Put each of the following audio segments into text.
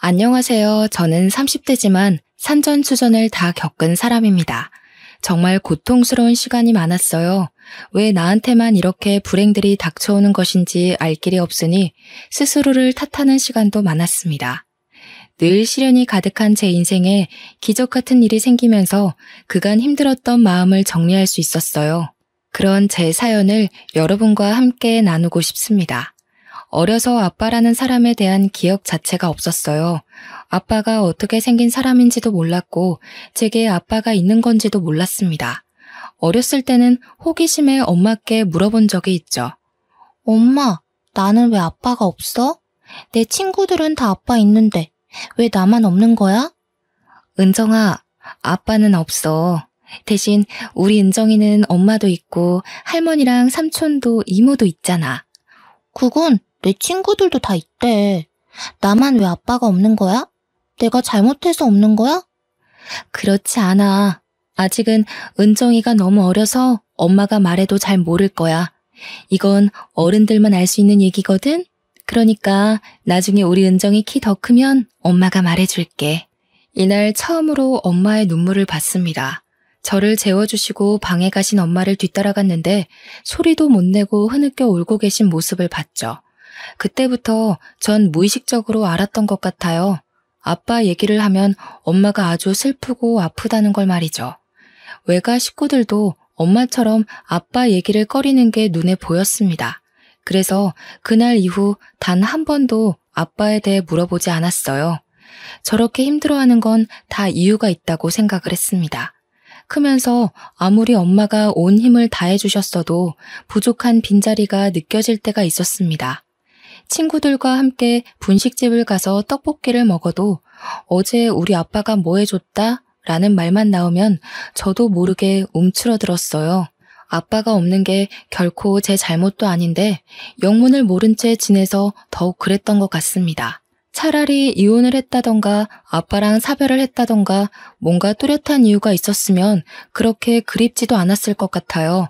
안녕하세요. 저는 30대지만 산전수전을 다 겪은 사람입니다. 정말 고통스러운 시간이 많았어요. 왜 나한테만 이렇게 불행들이 닥쳐오는 것인지 알 길이 없으니 스스로를 탓하는 시간도 많았습니다. 늘 시련이 가득한 제 인생에 기적 같은 일이 생기면서 그간 힘들었던 마음을 정리할 수 있었어요. 그런 제 사연을 여러분과 함께 나누고 싶습니다. 어려서 아빠라는 사람에 대한 기억 자체가 없었어요. 아빠가 어떻게 생긴 사람인지도 몰랐고 제게 아빠가 있는 건지도 몰랐습니다. 어렸을 때는 호기심에 엄마께 물어본 적이 있죠. 엄마, 나는 왜 아빠가 없어? 내 친구들은 다 아빠 있는데 왜 나만 없는 거야? 은정아, 아빠는 없어. 대신 우리 은정이는 엄마도 있고 할머니랑 삼촌도 이모도 있잖아. 그건 내 친구들도 다 있대. 나만 왜 아빠가 없는 거야? 내가 잘못해서 없는 거야? 그렇지 않아. 아직은 은정이가 너무 어려서 엄마가 말해도 잘 모를 거야. 이건 어른들만 알 수 있는 얘기거든? 그러니까 나중에 우리 은정이 키 더 크면 엄마가 말해줄게. 이날 처음으로 엄마의 눈물을 봤습니다. 저를 재워주시고 방에 가신 엄마를 뒤따라갔는데 소리도 못 내고 흐느껴 울고 계신 모습을 봤죠. 그때부터 전 무의식적으로 알았던 것 같아요. 아빠 얘기를 하면 엄마가 아주 슬프고 아프다는 걸 말이죠. 외가 식구들도 엄마처럼 아빠 얘기를 꺼리는 게 눈에 보였습니다. 그래서 그날 이후 단 한 번도 아빠에 대해 물어보지 않았어요. 저렇게 힘들어하는 건 다 이유가 있다고 생각을 했습니다. 크면서 아무리 엄마가 온 힘을 다해주셨어도 부족한 빈자리가 느껴질 때가 있었습니다. 친구들과 함께 분식집을 가서 떡볶이를 먹어도 어제 우리 아빠가 뭐 해줬다? 라는 말만 나오면 저도 모르게 움츠러들었어요. 아빠가 없는 게 결코 제 잘못도 아닌데 영문을 모른 채 지내서 더욱 그랬던 것 같습니다. 차라리 이혼을 했다던가 아빠랑 사별을 했다던가 뭔가 뚜렷한 이유가 있었으면 그렇게 그립지도 않았을 것 같아요.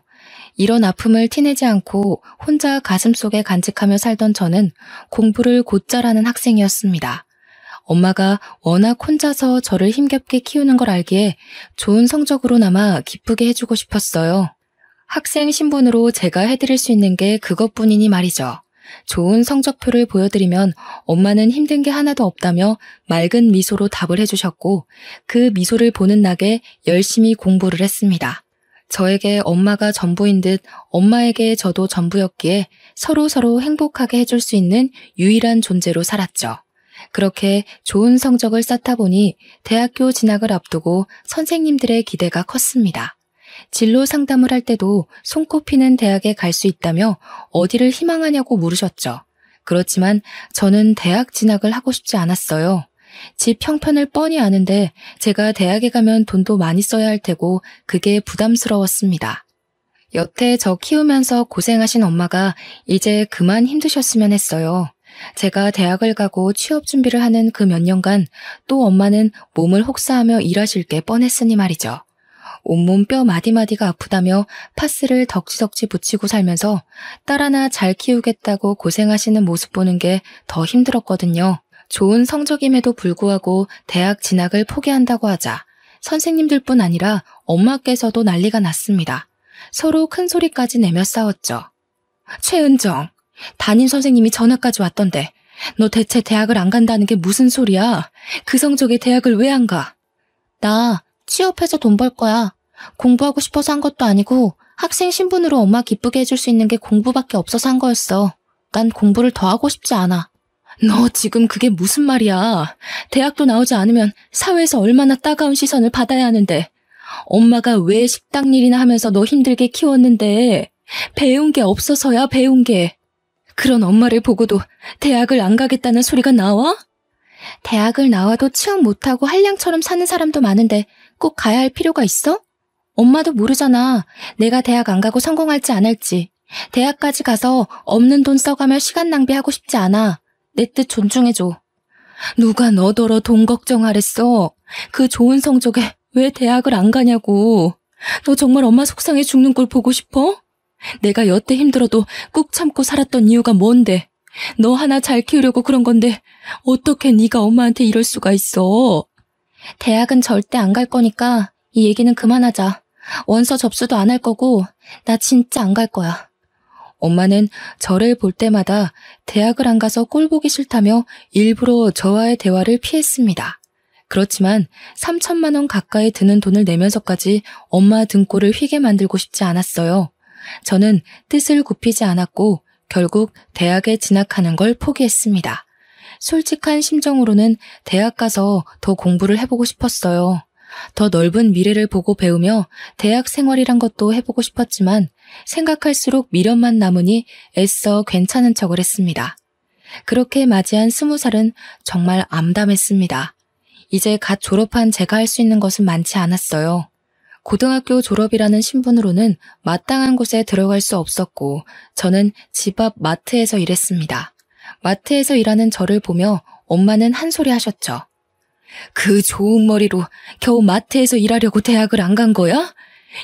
이런 아픔을 티내지 않고 혼자 가슴속에 간직하며 살던 저는 공부를 곧잘하는 학생이었습니다. 엄마가 워낙 혼자서 저를 힘겹게 키우는 걸 알기에 좋은 성적으로나마 기쁘게 해주고 싶었어요. 학생 신분으로 제가 해드릴 수 있는 게 그것뿐이니 말이죠. 좋은 성적표를 보여드리면 엄마는 힘든 게 하나도 없다며 맑은 미소로 답을 해주셨고 그 미소를 보는 낙에 열심히 공부를 했습니다. 저에게 엄마가 전부인 듯 엄마에게 저도 전부였기에 서로 행복하게 해줄 수 있는 유일한 존재로 살았죠. 그렇게 좋은 성적을 쌓다 보니 대학교 진학을 앞두고 선생님들의 기대가 컸습니다. 진로 상담을 할 때도 손꼽히는 대학에 갈 수 있다며 어디를 희망하냐고 물으셨죠. 그렇지만 저는 대학 진학을 하고 싶지 않았어요. 집 형편을 뻔히 아는데 제가 대학에 가면 돈도 많이 써야 할 테고 그게 부담스러웠습니다. 여태 저 키우면서 고생하신 엄마가 이제 그만 힘드셨으면 했어요. 제가 대학을 가고 취업 준비를 하는 그 몇 년간 또 엄마는 몸을 혹사하며 일하실 게 뻔했으니 말이죠. 온몸 뼈 마디마디가 아프다며 파스를 덕지덕지 붙이고 살면서 딸 하나 잘 키우겠다고 고생하시는 모습 보는 게 더 힘들었거든요. 좋은 성적임에도 불구하고 대학 진학을 포기한다고 하자 선생님들뿐 아니라 엄마께서도 난리가 났습니다. 서로 큰 소리까지 내며 싸웠죠. 최은정, 담임 선생님이 전화까지 왔던데 너 대체 대학을 안 간다는 게 무슨 소리야? 그 성적에 대학을 왜 안 가? 나 취업해서 돈 벌 거야. 공부하고 싶어서 한 것도 아니고 학생 신분으로 엄마 기쁘게 해줄 수 있는 게 공부밖에 없어서 한 거였어. 난 공부를 더 하고 싶지 않아. 너 지금 그게 무슨 말이야? 대학도 나오지 않으면 사회에서 얼마나 따가운 시선을 받아야 하는데 엄마가 왜 식당 일이나 하면서 너 힘들게 키웠는데 배운 게 없어서야 배운 게. 그런 엄마를 보고도 대학을 안 가겠다는 소리가 나와? 대학을 나와도 취업 못하고 한량처럼 사는 사람도 많은데 꼭 가야 할 필요가 있어? 엄마도 모르잖아. 내가 대학 안 가고 성공할지 안 할지. 대학까지 가서 없는 돈 써가며 시간 낭비하고 싶지 않아. 내 뜻 존중해줘. 누가 너더러 돈 걱정하랬어? 그 좋은 성적에 왜 대학을 안 가냐고. 너 정말 엄마 속상해 죽는 걸 보고 싶어? 내가 여태 힘들어도 꾹 참고 살았던 이유가 뭔데? 너 하나 잘 키우려고 그런 건데 어떻게 네가 엄마한테 이럴 수가 있어? 대학은 절대 안 갈 거니까 이 얘기는 그만하자. 원서 접수도 안 할 거고 나 진짜 안 갈 거야. 엄마는 저를 볼 때마다 대학을 안 가서 꼴 보기 싫다며 일부러 저와의 대화를 피했습니다. 그렇지만 3천만 원 가까이 드는 돈을 내면서까지 엄마 등골을 휘게 만들고 싶지 않았어요. 저는 뜻을 굽히지 않았고 결국 대학에 진학하는 걸 포기했습니다. 솔직한 심정으로는 대학 가서 더 공부를 해보고 싶었어요. 더 넓은 미래를 보고 배우며 대학 생활이란 것도 해보고 싶었지만 생각할수록 미련만 남으니 애써 괜찮은 척을 했습니다. 그렇게 맞이한 20살은 정말 암담했습니다. 이제 갓 졸업한 제가 할 수 있는 것은 많지 않았어요. 고등학교 졸업이라는 신분으로는 마땅한 곳에 들어갈 수 없었고 저는 집 앞 마트에서 일했습니다. 마트에서 일하는 저를 보며 엄마는 한 소리 하셨죠. 그 좋은 머리로 겨우 마트에서 일하려고 대학을 안 간 거야?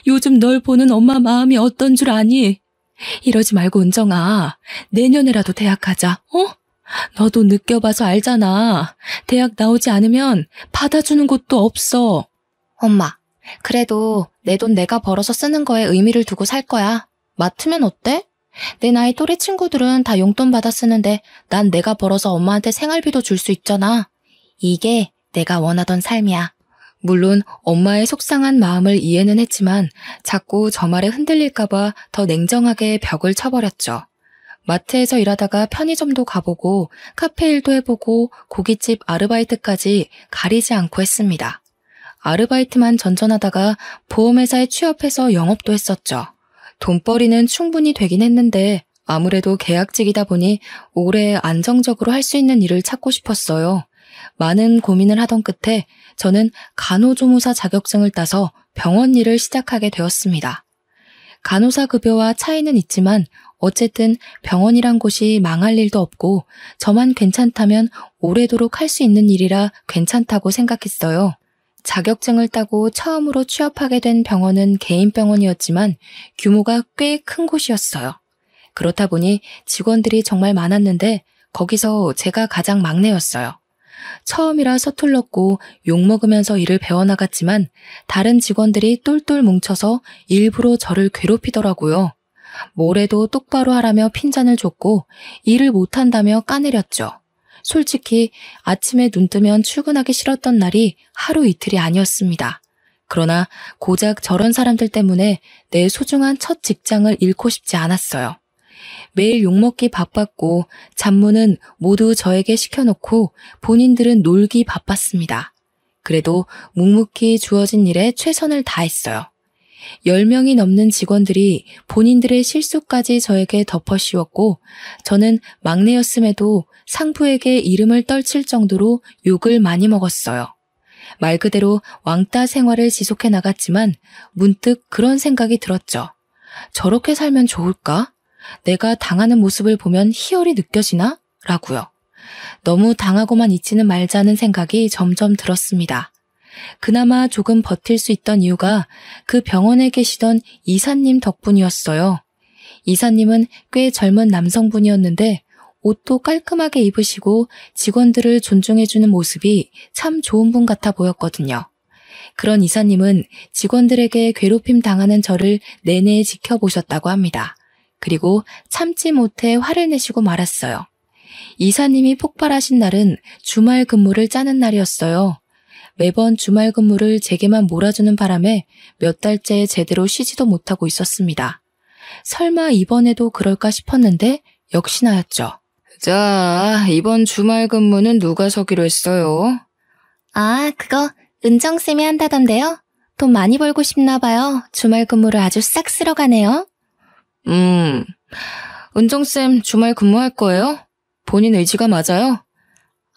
요즘 널 보는 엄마 마음이 어떤 줄 아니? 이러지 말고 은정아, 내년에라도 대학 가자, 어? 너도 느껴봐서 알잖아. 대학 나오지 않으면 받아주는 곳도 없어. 엄마, 그래도 내 돈 내가 벌어서 쓰는 거에 의미를 두고 살 거야. 마트면 어때? 내 나이 또래 친구들은 다 용돈 받아 쓰는데 난 내가 벌어서 엄마한테 생활비도 줄 수 있잖아. 이게 내가 원하던 삶이야. 물론 엄마의 속상한 마음을 이해는 했지만 자꾸 저 말에 흔들릴까봐 더 냉정하게 벽을 쳐버렸죠. 마트에서 일하다가 편의점도 가보고 카페 일도 해보고 고깃집 아르바이트까지 가리지 않고 했습니다. 아르바이트만 전전하다가 보험회사에 취업해서 영업도 했었죠. 돈벌이는 충분히 되긴 했는데 아무래도 계약직이다 보니 오래 안정적으로 할 수 있는 일을 찾고 싶었어요. 많은 고민을 하던 끝에 저는 간호조무사 자격증을 따서 병원 일을 시작하게 되었습니다. 간호사 급여와 차이는 있지만 어쨌든 병원이란 곳이 망할 일도 없고 저만 괜찮다면 오래도록 할 수 있는 일이라 괜찮다고 생각했어요. 자격증을 따고 처음으로 취업하게 된 병원은 개인 병원이었지만 규모가 꽤 큰 곳이었어요. 그렇다 보니 직원들이 정말 많았는데 거기서 제가 가장 막내였어요. 처음이라 서툴렀고 욕먹으면서 일을 배워나갔지만 다른 직원들이 똘똘 뭉쳐서 일부러 저를 괴롭히더라고요. 뭐래도 똑바로 하라며 핀잔을 줬고 일을 못한다며 까내렸죠. 솔직히 아침에 눈 뜨면 출근하기 싫었던 날이 하루 이틀이 아니었습니다. 그러나 고작 저런 사람들 때문에 내 소중한 첫 직장을 잃고 싶지 않았어요. 매일 욕먹기 바빴고 잡무는 모두 저에게 시켜놓고 본인들은 놀기 바빴습니다. 그래도 묵묵히 주어진 일에 최선을 다했어요. 10명이 넘는 직원들이 본인들의 실수까지 저에게 덮어씌웠고 저는 막내였음에도 상부에게 이름을 떨칠 정도로 욕을 많이 먹었어요. 말 그대로 왕따 생활을 지속해 나갔지만 문득 그런 생각이 들었죠. 저렇게 살면 좋을까? 내가 당하는 모습을 보면 희열이 느껴지나? 라고요. 너무 당하고만 있지는 말자는 생각이 점점 들었습니다. 그나마 조금 버틸 수 있던 이유가 그 병원에 계시던 이사님 덕분이었어요. 이사님은 꽤 젊은 남성분이었는데 옷도 깔끔하게 입으시고 직원들을 존중해주는 모습이 참 좋은 분 같아 보였거든요. 그런 이사님은 직원들에게 괴롭힘 당하는 저를 내내 지켜보셨다고 합니다. 그리고 참지 못해 화를 내시고 말았어요. 이사님이 폭발하신 날은 주말 근무를 짜는 날이었어요. 매번 주말 근무를 제게만 몰아주는 바람에 몇 달째 제대로 쉬지도 못하고 있었습니다. 설마 이번에도 그럴까 싶었는데 역시나였죠. 자, 이번 주말 근무는 누가 서기로 했어요? 아, 그거 은정쌤이 한다던데요? 돈 많이 벌고 싶나 봐요. 주말 근무를 아주 싹 쓸어가네요. 은정쌤 주말 근무할 거예요? 본인 의지가 맞아요?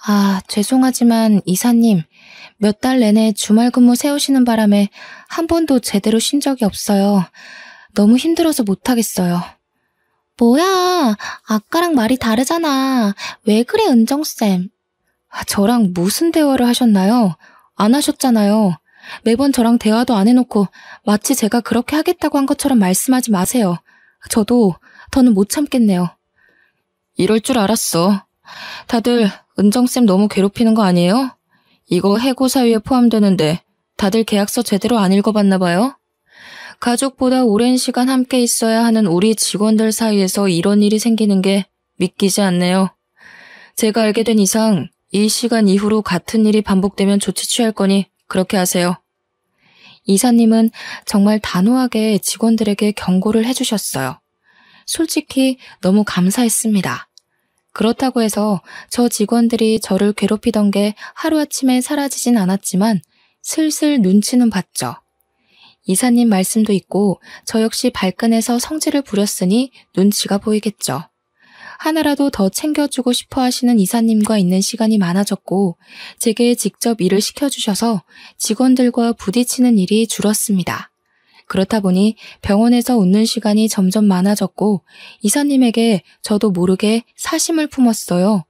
아, 죄송하지만 이사님, 몇 달 내내 주말 근무 세우시는 바람에 한 번도 제대로 쉰 적이 없어요. 너무 힘들어서 못하겠어요. 뭐야, 아까랑 말이 다르잖아. 왜 그래, 은정쌤? 저랑 무슨 대화를 하셨나요? 안 하셨잖아요. 매번 저랑 대화도 안 해놓고 마치 제가 그렇게 하겠다고 한 것처럼 말씀하지 마세요. 저도 더는 못 참겠네요. 이럴 줄 알았어. 다들 은정쌤 너무 괴롭히는 거 아니에요? 이거 해고 사유에 포함되는데 다들 계약서 제대로 안 읽어봤나 봐요? 가족보다 오랜 시간 함께 있어야 하는 우리 직원들 사이에서 이런 일이 생기는 게 믿기지 않네요. 제가 알게 된 이상 이 시간 이후로 같은 일이 반복되면 조치 취할 거니 그렇게 하세요. 이사님은 정말 단호하게 직원들에게 경고를 해주셨어요. 솔직히 너무 감사했습니다. 그렇다고 해서 저 직원들이 저를 괴롭히던 게 하루아침에 사라지진 않았지만 슬슬 눈치는 봤죠. 이사님 말씀도 있고 저 역시 발끈해서 성질을 부렸으니 눈치가 보이겠죠. 하나라도 더 챙겨주고 싶어 하시는 이사님과 있는 시간이 많아졌고 제게 직접 일을 시켜주셔서 직원들과 부딪히는 일이 줄었습니다. 그렇다 보니 병원에서 웃는 시간이 점점 많아졌고 이사님에게 저도 모르게 사심을 품었어요.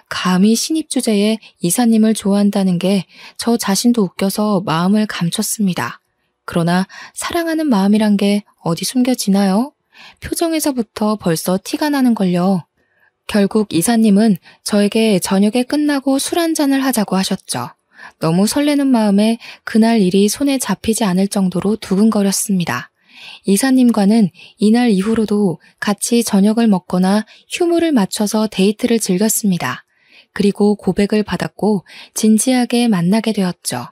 감히 신입 주제에 이사님을 좋아한다는 게 저 자신도 웃겨서 마음을 감췄습니다. 그러나 사랑하는 마음이란 게 어디 숨겨지나요? 표정에서부터 벌써 티가 나는걸요. 결국 이사님은 저에게 저녁에 끝나고 술 한잔을 하자고 하셨죠. 너무 설레는 마음에 그날 일이 손에 잡히지 않을 정도로 두근거렸습니다. 이사님과는 이날 이후로도 같이 저녁을 먹거나 휴무를 맞춰서 데이트를 즐겼습니다. 그리고 고백을 받았고 진지하게 만나게 되었죠.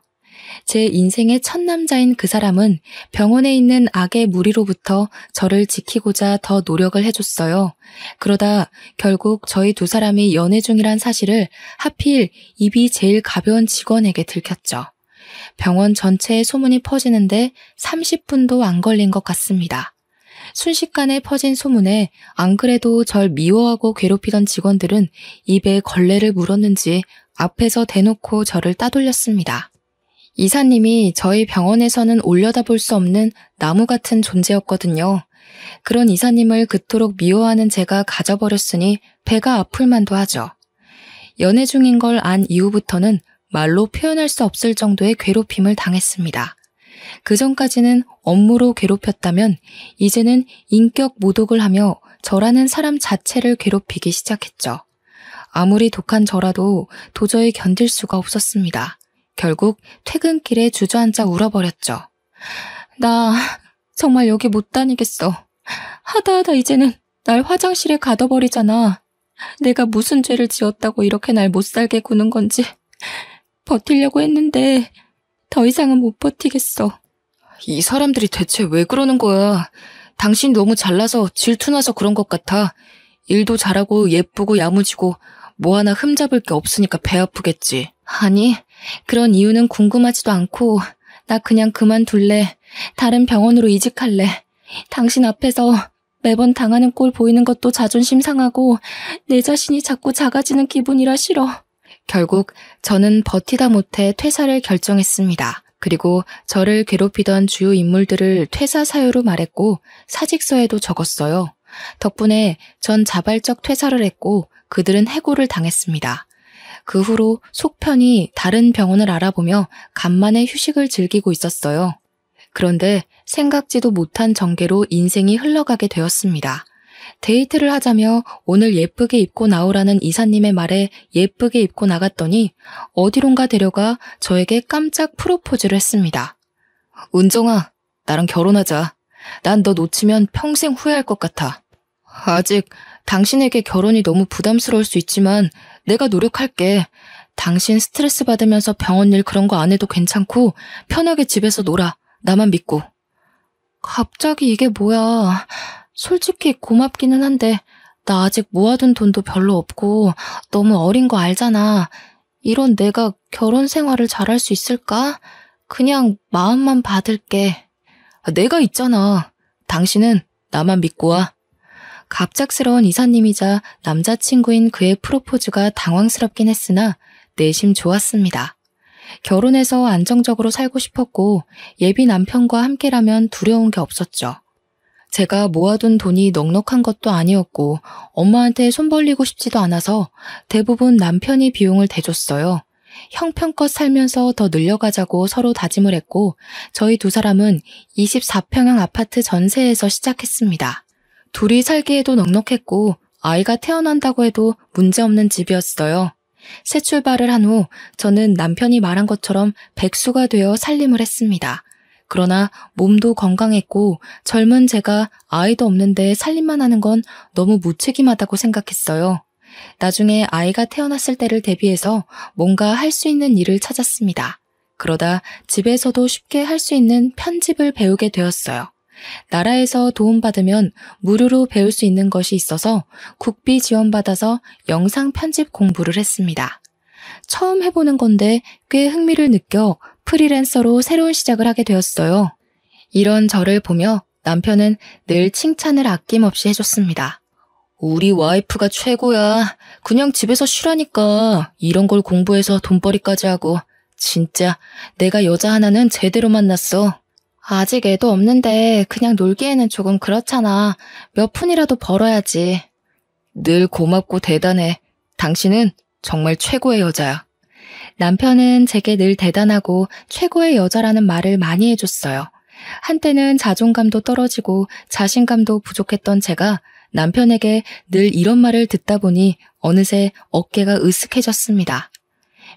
제 인생의 첫 남자인 그 사람은 병원에 있는 악의 무리로부터 저를 지키고자 더 노력을 해줬어요. 그러다 결국 저희 두 사람이 연애 중이란 사실을 하필 입이 제일 가벼운 직원에게 들켰죠. 병원 전체에 소문이 퍼지는데 30분도 안 걸린 것 같습니다. 순식간에 퍼진 소문에 안 그래도 절 미워하고 괴롭히던 직원들은 입에 걸레를 물었는지 앞에서 대놓고 저를 따돌렸습니다. 이사님이 저희 병원에서는 올려다볼 수 없는 나무 같은 존재였거든요. 그런 이사님을 그토록 미워하는 제가 가져버렸으니 배가 아플 만도 하죠. 연애 중인 걸 안 이후부터는 말로 표현할 수 없을 정도의 괴롭힘을 당했습니다. 그 전까지는 업무로 괴롭혔다면 이제는 인격 모독을 하며 저라는 사람 자체를 괴롭히기 시작했죠. 아무리 독한 저라도 도저히 견딜 수가 없었습니다. 결국 퇴근길에 주저앉아 울어버렸죠. 나 정말 여기 못 다니겠어. 하다 이제는 날 화장실에 가둬버리잖아. 내가 무슨 죄를 지었다고 이렇게 날 못 살게 구는 건지. 버티려고 했는데 더 이상은 못 버티겠어. 이 사람들이 대체 왜 그러는 거야? 당신 너무 잘나서 질투나서 그런 것 같아. 일도 잘하고 예쁘고 야무지고 뭐 하나 흠잡을 게 없으니까 배 아프겠지. 아니, 그런 이유는 궁금하지도 않고 나 그냥 그만둘래. 다른 병원으로 이직할래. 당신 앞에서 매번 당하는 꼴 보이는 것도 자존심 상하고 내 자신이 자꾸 작아지는 기분이라 싫어. 결국 저는 버티다 못해 퇴사를 결정했습니다. 그리고 저를 괴롭히던 주요 인물들을 퇴사 사유로 말했고 사직서에도 적었어요. 덕분에 전 자발적 퇴사를 했고 그들은 해고를 당했습니다. 그 후로 속편히 다른 병원을 알아보며 간만에 휴식을 즐기고 있었어요. 그런데 생각지도 못한 전개로 인생이 흘러가게 되었습니다. 데이트를 하자며 오늘 예쁘게 입고 나오라는 이사님의 말에 예쁘게 입고 나갔더니 어디론가 데려가 저에게 깜짝 프로포즈를 했습니다. 은정아, 나랑 결혼하자. 난 너 놓치면 평생 후회할 것 같아. 아직 당신에게 결혼이 너무 부담스러울 수 있지만 내가 노력할게. 당신 스트레스 받으면서 병원 일 그런 거 안 해도 괜찮고 편하게 집에서 놀아. 나만 믿고. 갑자기 이게 뭐야. 솔직히 고맙기는 한데 나 아직 모아둔 돈도 별로 없고 너무 어린 거 알잖아. 이런 내가 결혼 생활을 잘할 수 있을까? 그냥 마음만 받을게. 내가 있잖아. 당신은 나만 믿고 와. 갑작스러운 이사님이자 남자친구인 그의 프로포즈가 당황스럽긴 했으나 내심 좋았습니다. 결혼해서 안정적으로 살고 싶었고 예비 남편과 함께라면 두려운 게 없었죠. 제가 모아둔 돈이 넉넉한 것도 아니었고 엄마한테 손 벌리고 싶지도 않아서 대부분 남편이 비용을 대줬어요. 형편껏 살면서 더 늘려가자고 서로 다짐을 했고 저희 두 사람은 24평형 아파트 전세에서 시작했습니다. 둘이 살기에도 넉넉했고 아이가 태어난다고 해도 문제없는 집이었어요. 새 출발을 한 후 저는 남편이 말한 것처럼 백수가 되어 살림을 했습니다. 그러나 몸도 건강했고 젊은 제가 아이도 없는데 살림만 하는 건 너무 무책임하다고 생각했어요. 나중에 아이가 태어났을 때를 대비해서 뭔가 할 수 있는 일을 찾았습니다. 그러다 집에서도 쉽게 할 수 있는 편집을 배우게 되었어요. 나라에서 도움받으면 무료로 배울 수 있는 것이 있어서 국비 지원받아서 영상 편집 공부를 했습니다. 처음 해보는 건데 꽤 흥미를 느껴 프리랜서로 새로운 시작을 하게 되었어요. 이런 저를 보며 남편은 늘 칭찬을 아낌없이 해줬습니다. 우리 와이프가 최고야. 그냥 집에서 쉬라니까. 이런 걸 공부해서 돈벌이까지 하고. 진짜 내가 여자 하나는 제대로 만났어. 아직 애도 없는데 그냥 놀기에는 조금 그렇잖아. 몇 푼이라도 벌어야지. 늘 고맙고 대단해. 당신은 정말 최고의 여자야. 남편은 제게 늘 대단하고 최고의 여자라는 말을 많이 해줬어요. 한때는 자존감도 떨어지고 자신감도 부족했던 제가 남편에게 늘 이런 말을 듣다 보니 어느새 어깨가 으쓱해졌습니다.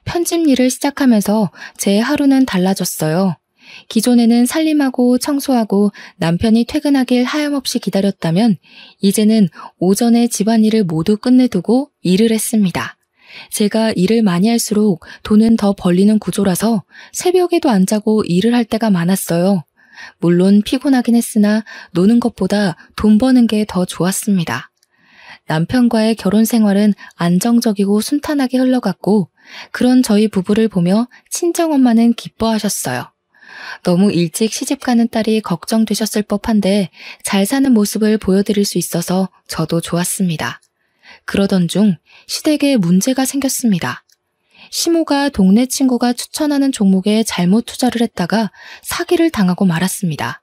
편집 일을 시작하면서 제 하루는 달라졌어요. 기존에는 살림하고 청소하고 남편이 퇴근하길 하염없이 기다렸다면 이제는 오전에 집안일을 모두 끝내두고 일을 했습니다. 제가 일을 많이 할수록 돈은 더 벌리는 구조라서 새벽에도 안 자고 일을 할 때가 많았어요. 물론 피곤하긴 했으나 노는 것보다 돈 버는 게 더 좋았습니다. 남편과의 결혼 생활은 안정적이고 순탄하게 흘러갔고 그런 저희 부부를 보며 친정엄마는 기뻐하셨어요. 너무 일찍 시집가는 딸이 걱정되셨을 법한데 잘 사는 모습을 보여드릴 수 있어서 저도 좋았습니다. 그러던 중 시댁에 문제가 생겼습니다. 시모가 동네 친구가 추천하는 종목에 잘못 투자를 했다가 사기를 당하고 말았습니다.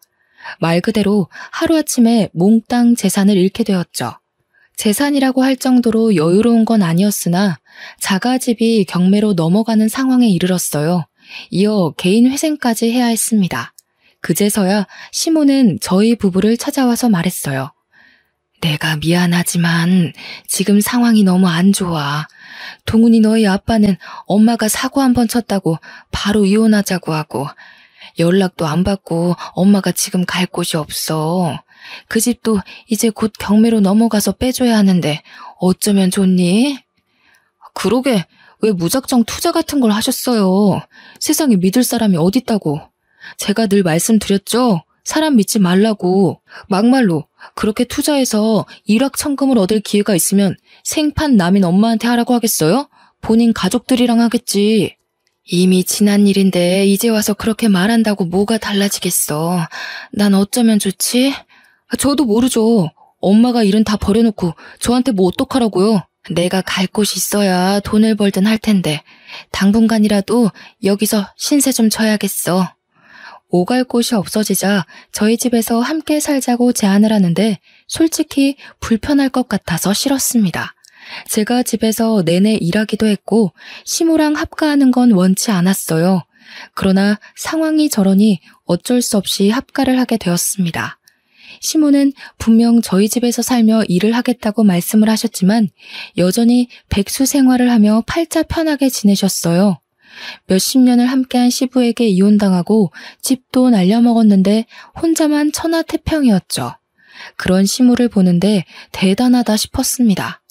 말 그대로 하루아침에 몽땅 재산을 잃게 되었죠. 재산이라고 할 정도로 여유로운 건 아니었으나 자가집이 경매로 넘어가는 상황에 이르렀어요. 이어 개인 회생까지 해야 했습니다. 그제서야 시모는 저희 부부를 찾아와서 말했어요. 내가 미안하지만 지금 상황이 너무 안 좋아. 동훈이 너희 아빠는 엄마가 사고 한 번 쳤다고 바로 이혼하자고 하고 연락도 안 받고 엄마가 지금 갈 곳이 없어. 그 집도 이제 곧 경매로 넘어가서 빼줘야 하는데 어쩌면 좋니? 그러게 왜 무작정 투자 같은 걸 하셨어요? 세상에 믿을 사람이 어딨다고. 제가 늘 말씀드렸죠? 사람 믿지 말라고. 막말로 그렇게 투자해서 일확천금을 얻을 기회가 있으면 생판 남인 엄마한테 하라고 하겠어요? 본인 가족들이랑 하겠지. 이미 지난 일인데 이제 와서 그렇게 말한다고 뭐가 달라지겠어. 난 어쩌면 좋지? 저도 모르죠. 엄마가 일은 다 버려놓고 저한테 뭐 어떡하라고요. 내가 갈 곳이 있어야 돈을 벌든 할 텐데 당분간이라도 여기서 신세 좀 져야겠어. 오갈 곳이 없어지자 저희 집에서 함께 살자고 제안을 하는데 솔직히 불편할 것 같아서 싫었습니다. 제가 집에서 내내 일하기도 했고 시모랑 합가하는 건 원치 않았어요. 그러나 상황이 저러니 어쩔 수 없이 합가를 하게 되었습니다. 시모는 분명 저희 집에서 살며 일을 하겠다고 말씀을 하셨지만 여전히 백수 생활을 하며 팔자 편하게 지내셨어요. 몇십 년을 함께한 시부에게 이혼당하고 집도 날려먹었는데 혼자만 천하태평이었죠. 그런 시모를 보는데 대단하다 싶었습니다.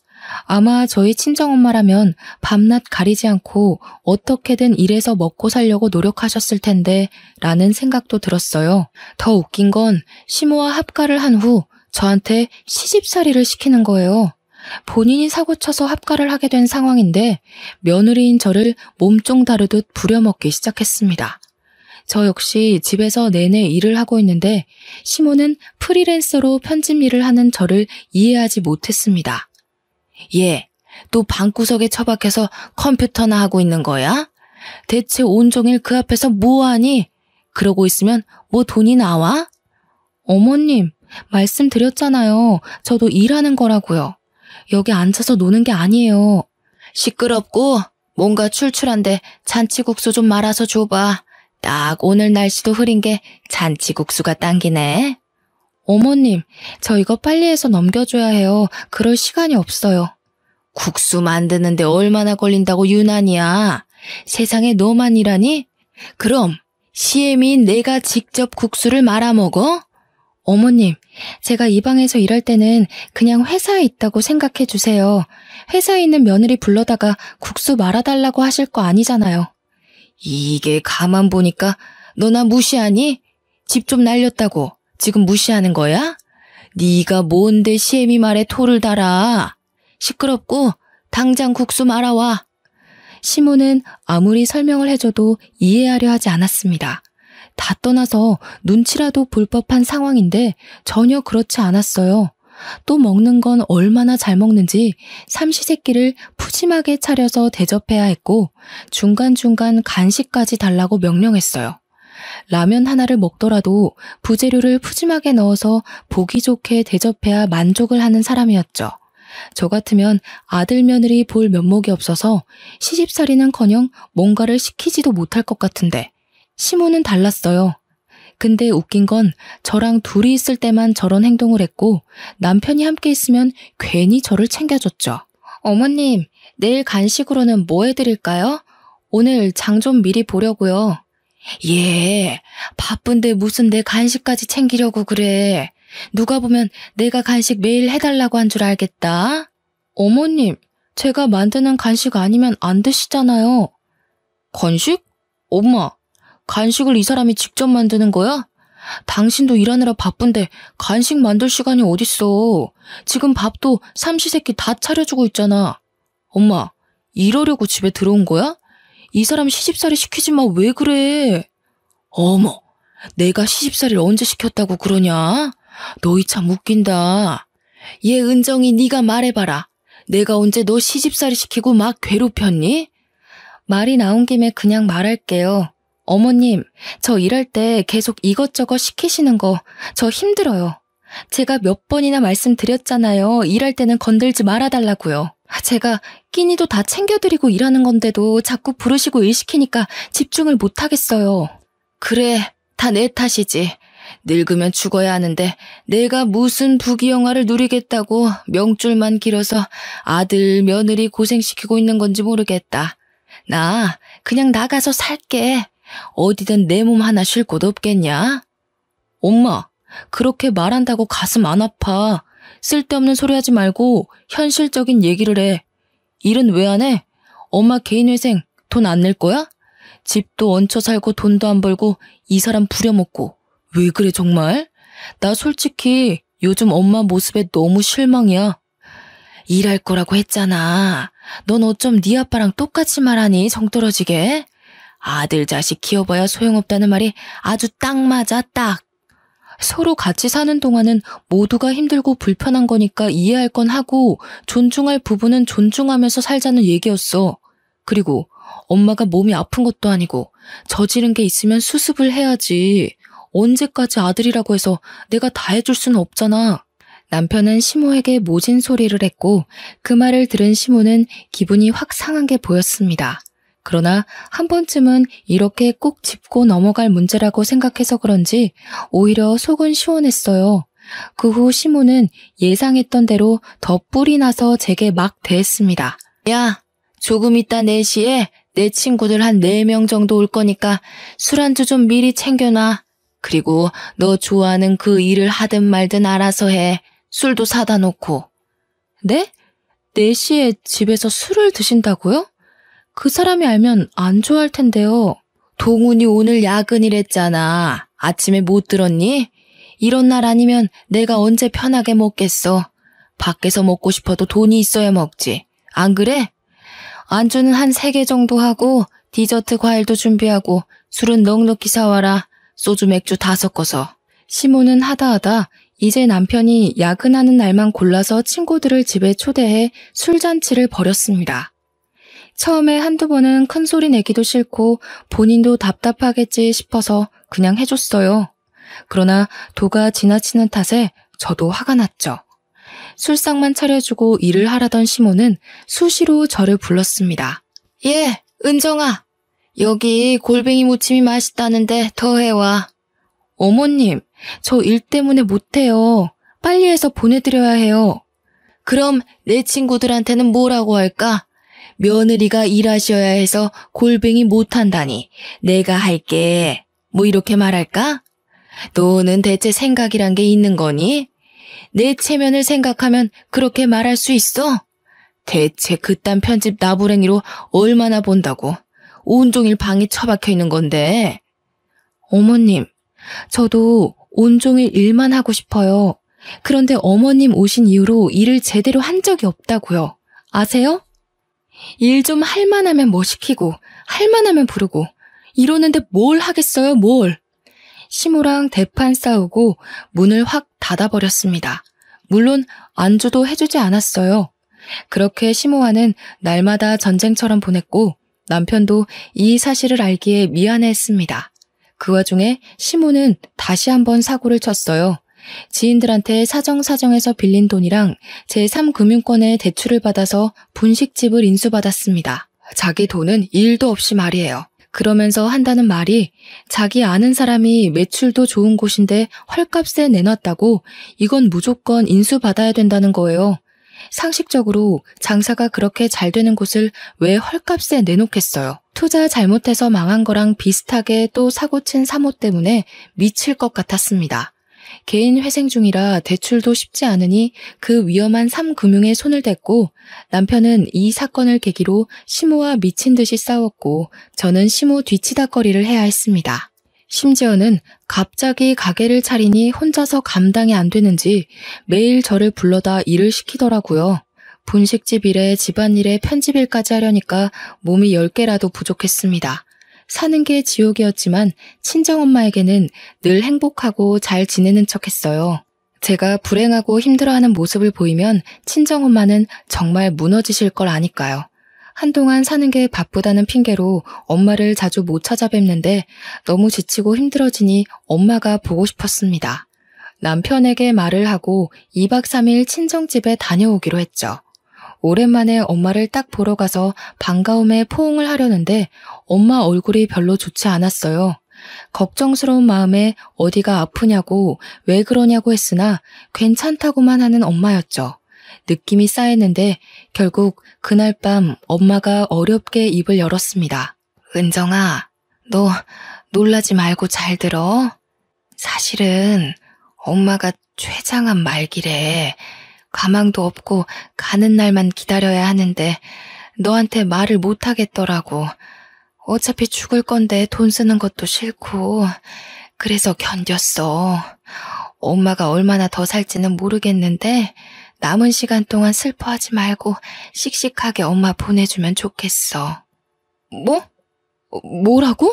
아마 저희 친정엄마라면 밤낮 가리지 않고 어떻게든 일해서 먹고 살려고 노력하셨을 텐데 라는 생각도 들었어요. 더 웃긴 건 시모와 합가를 한 후 저한테 시집살이를 시키는 거예요. 본인이 사고쳐서 합가를 하게 된 상황인데 며느리인 저를 몸종 다루듯 부려먹기 시작했습니다. 저 역시 집에서 내내 일을 하고 있는데 시모는 프리랜서로 편집 일을 하는 저를 이해하지 못했습니다. 얘, 또 방구석에 처박혀서 컴퓨터나 하고 있는 거야? 대체 온종일 그 앞에서 뭐하니? 그러고 있으면 뭐 돈이 나와? 어머님, 말씀드렸잖아요. 저도 일하는 거라고요. 여기 앉아서 노는 게 아니에요. 시끄럽고 뭔가 출출한데 잔치국수 좀 말아서 줘봐. 딱 오늘 날씨도 흐린 게 잔치국수가 당기네. 어머님, 저 이거 빨리 해서 넘겨줘야 해요. 그럴 시간이 없어요. 국수 만드는데 얼마나 걸린다고 유난이야. 세상에 너만 일하니? 그럼 시애미인 내가 직접 국수를 말아 먹어? 어머님, 제가 이 방에서 일할 때는 그냥 회사에 있다고 생각해 주세요. 회사에 있는 며느리 불러다가 국수 말아달라고 하실 거 아니잖아요. 이게 가만 보니까 너 나 무시하니? 집 좀 날렸다고 지금 무시하는 거야? 네가 뭔데 시애미 말에 토를 달아. 시끄럽고 당장 국수 말아와. 시모는 아무리 설명을 해줘도 이해하려 하지 않았습니다. 다 떠나서 눈치라도 볼 법한 상황인데 전혀 그렇지 않았어요. 또 먹는 건 얼마나 잘 먹는지 삼시세끼를 푸짐하게 차려서 대접해야 했고 중간중간 간식까지 달라고 명령했어요. 라면 하나를 먹더라도 부재료를 푸짐하게 넣어서 보기 좋게 대접해야 만족을 하는 사람이었죠. 저 같으면 아들 며느리 볼 면목이 없어서 시집살이는커녕 뭔가를 시키지도 못할 것 같은데 시모는 달랐어요. 근데 웃긴 건 저랑 둘이 있을 때만 저런 행동을 했고 남편이 함께 있으면 괜히 저를 챙겨줬죠. 어머님, 내일 간식으로는 뭐 해드릴까요? 오늘 장 좀 미리 보려고요. 예, 바쁜데 무슨 내 간식까지 챙기려고 그래. 누가 보면 내가 간식 매일 해달라고 한 줄 알겠다. 어머님, 제가 만드는 간식 아니면 안 드시잖아요. 간식? 엄마, 간식을 이 사람이 직접 만드는 거야? 당신도 일하느라 바쁜데 간식 만들 시간이 어딨어. 지금 밥도 삼시세끼 다 차려주고 있잖아. 엄마, 이러려고 집에 들어온 거야? 이 사람 시집살이 시키지 마. 왜 그래? 어머, 내가 시집살이를 언제 시켰다고 그러냐? 너희 참 웃긴다. 얘 은정이 네가 말해봐라. 내가 언제 너 시집살이 시키고 막 괴롭혔니? 말이 나온 김에 그냥 말할게요. 어머님, 저 일할 때 계속 이것저것 시키시는 거 저 힘들어요. 제가 몇 번이나 말씀드렸잖아요. 일할 때는 건들지 말아달라고요. 제가 끼니도 다 챙겨드리고 일하는 건데도 자꾸 부르시고 일 시키니까 집중을 못하겠어요. 그래, 다 내 탓이지. 늙으면 죽어야 하는데 내가 무슨 부귀영화를 누리겠다고 명줄만 길어서 아들, 며느리 고생시키고 있는 건지 모르겠다. 나 그냥 나가서 살게. 어디든 내 몸 하나 쉴 곳 없겠냐? 엄마, 그렇게 말한다고 가슴 안 아파. 쓸데없는 소리 하지 말고 현실적인 얘기를 해. 일은 왜 안 해? 엄마 개인회생 돈 안 낼 거야? 집도 얹혀 살고 돈도 안 벌고 이 사람 부려먹고. 왜 그래 정말? 나 솔직히 요즘 엄마 모습에 너무 실망이야. 일할 거라고 했잖아. 넌 어쩜 네 아빠랑 똑같이 말하니 정떨어지게? 아들 자식 키워봐야 소용없다는 말이 아주 딱 맞아 딱. 서로 같이 사는 동안은 모두가 힘들고 불편한 거니까 이해할 건 하고 존중할 부분은 존중하면서 살자는 얘기였어. 그리고 엄마가 몸이 아픈 것도 아니고 저지른 게 있으면 수습을 해야지. 언제까지 아들이라고 해서 내가 다 해줄 수는 없잖아. 남편은 시모에게 모진 소리를 했고 그 말을 들은 시모는 기분이 확 상한 게 보였습니다. 그러나 한 번쯤은 이렇게 꼭 짚고 넘어갈 문제라고 생각해서 그런지 오히려 속은 시원했어요. 그 후 시모는 예상했던 대로 더 뿔이 나서 제게 막 대했습니다. 야, 조금 이따 4시에 내 친구들 한 4명 정도 올 거니까 술 안주 좀 미리 챙겨놔. 그리고 너 좋아하는 그 일을 하든 말든 알아서 해. 술도 사다 놓고. 네? 4시에 집에서 술을 드신다고요? 그 사람이 알면 안 좋아할 텐데요. 동훈이 오늘 야근이랬잖아. 아침에 못 들었니? 이런 날 아니면 내가 언제 편하게 먹겠어. 밖에서 먹고 싶어도 돈이 있어야 먹지. 안 그래? 안주는 한 3개 정도 하고 디저트 과일도 준비하고 술은 넉넉히 사와라. 소주 맥주 다 섞어서. 시모는 하다하다 이제 남편이 야근하는 날만 골라서 친구들을 집에 초대해 술잔치를 벌였습니다. 처음에 한두 번은 큰 소리 내기도 싫고 본인도 답답하겠지 싶어서 그냥 해줬어요. 그러나 도가 지나치는 탓에 저도 화가 났죠. 술상만 차려주고 일을 하라던 시모는 수시로 저를 불렀습니다. 예, 은정아. 여기 골뱅이 무침이 맛있다는데 더 해와. 어머님, 저 일 때문에 못해요. 빨리 해서 보내드려야 해요. 그럼 내 친구들한테는 뭐라고 할까? 며느리가 일하셔야 해서 골뱅이 못한다니 내가 할게. 뭐 이렇게 말할까? 너는 대체 생각이란 게 있는 거니? 내 체면을 생각하면 그렇게 말할 수 있어? 대체 그딴 편집 나부랭이로 얼마나 본다고? 온종일 방에 처박혀 있는 건데. 어머님, 저도 온종일 일만 하고 싶어요. 그런데 어머님 오신 이후로 일을 제대로 한 적이 없다고요. 아세요? 일 좀 할 만하면 뭐 시키고 할 만하면 부르고 이러는데 뭘 하겠어요, 뭘. 시모랑 대판 싸우고 문을 확 닫아버렸습니다. 물론 안주도 해주지 않았어요. 그렇게 시모와는 날마다 전쟁처럼 보냈고 남편도 이 사실을 알기에 미안해했습니다. 그 와중에 시모는 다시 한번 사고를 쳤어요. 지인들한테 사정사정해서 빌린 돈이랑 제3금융권에 대출을 받아서 분식집을 인수받았습니다. 자기 돈은 1도 없이 말이에요. 그러면서 한다는 말이 자기 아는 사람이 매출도 좋은 곳인데 헐값에 내놨다고 이건 무조건 인수받아야 된다는 거예요. 상식적으로 장사가 그렇게 잘 되는 곳을 왜 헐값에 내놓겠어요. 투자 잘못해서 망한 거랑 비슷하게 또 사고친 사모 때문에 미칠 것 같았습니다. 개인 회생 중이라 대출도 쉽지 않으니 그 위험한 삼금융에 손을 댔고 남편은 이 사건을 계기로 시모와 미친 듯이 싸웠고 저는 시모 뒤치다꺼리를 해야 했습니다. 심지어는 갑자기 가게를 차리니 혼자서 감당이 안 되는지 매일 저를 불러다 일을 시키더라고요. 분식집 일에 집안일에 편집일까지 하려니까 몸이 10개라도 부족했습니다. 사는 게 지옥이었지만 친정엄마에게는 늘 행복하고 잘 지내는 척했어요. 제가 불행하고 힘들어하는 모습을 보이면 친정엄마는 정말 무너지실 걸 아니까요. 한동안 사는 게 바쁘다는 핑계로 엄마를 자주 못 찾아뵙는데 너무 지치고 힘들어지니 엄마가 보고 싶었습니다. 남편에게 말을 하고 2박 3일 친정집에 다녀오기로 했죠. 오랜만에 엄마를 딱 보러 가서 반가움에 포옹을 하려는데 엄마 얼굴이 별로 좋지 않았어요. 걱정스러운 마음에 어디가 아프냐고 왜 그러냐고 했으나 괜찮다고만 하는 엄마였죠. 느낌이 쌓였는데 결국 그날 밤 엄마가 어렵게 입을 열었습니다. 은정아, 너 놀라지 말고 잘 들어. 사실은 엄마가 췌장암 말기래. 가망도 없고 가는 날만 기다려야 하는데 너한테 말을 못 하겠더라고. 어차피 죽을 건데 돈 쓰는 것도 싫고 그래서 견뎠어. 엄마가 얼마나 더 살지는 모르겠는데 남은 시간 동안 슬퍼하지 말고 씩씩하게 엄마 보내주면 좋겠어. 뭐? 뭐라고?